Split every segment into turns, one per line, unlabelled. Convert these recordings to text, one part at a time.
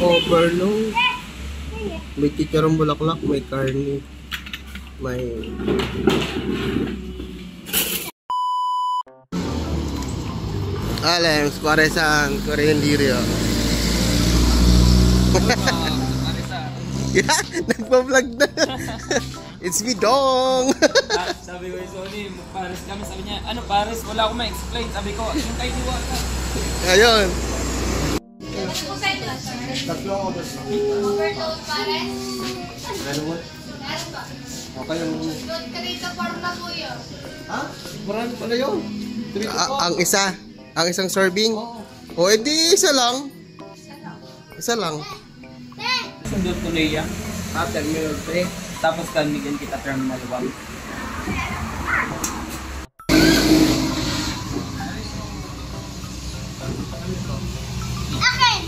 Overload. May chicharong bulaklak, may karne, may... Alems, paresan, Korean Lirio. Yeah, nagpa-vlog na. It's me, Dong.
Sabi ko, Sony, Paris kami. Sabi niya, ano Paris? Wala akong ma-explain. Sabi ko, yung kay Diwata.
Ayun.
Overload Paris?
Ano mo?
Meron ba?
Okay lang.
Load ka rito for na po yun.
Ha? Marami pala yun. Ang isang serving? O, edi isa lang. Isa lang.
Sundot ko na iya. Terminal 3. Tapos kanigan kita Terminal 1.
Akin!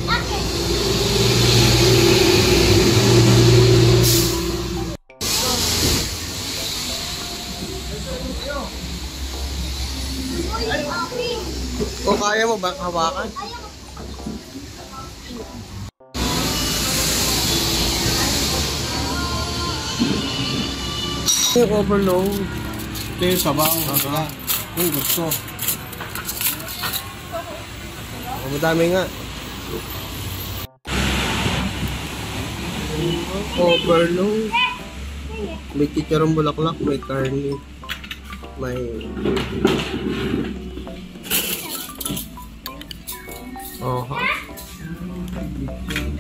Akin!
O, kaya mo ba hawakan? Yung overload.
Ito yung sabaw. Yung gusto.
Madami nga. Overload. May chicharong bulaklak, may karne, may... Oha.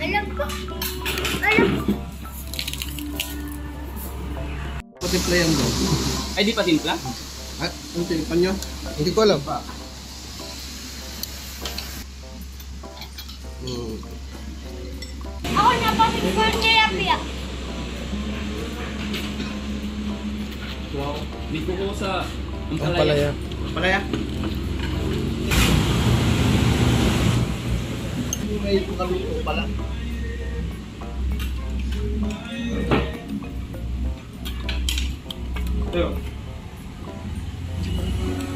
Alam ko. Alam ko.
Patimpla yan doon.
Ay, di pa timpla?
At ang tinipan nyo?
Hindi ko alam.
Ako napatikman niya piya.
Wow. Dito ko sa
Ang
Ampalaya.
Palaya? May kaluto pala.
Ito.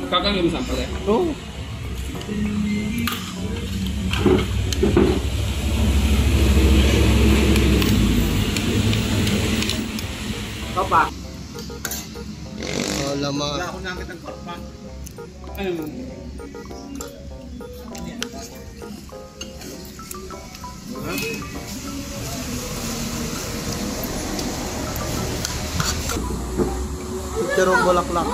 Kakangin mo sa Ampalaya.
Oo.
Kapa.
Lamang.
Wala ako nakit ang kapa.
Ayun.
Chicharong bulaklak.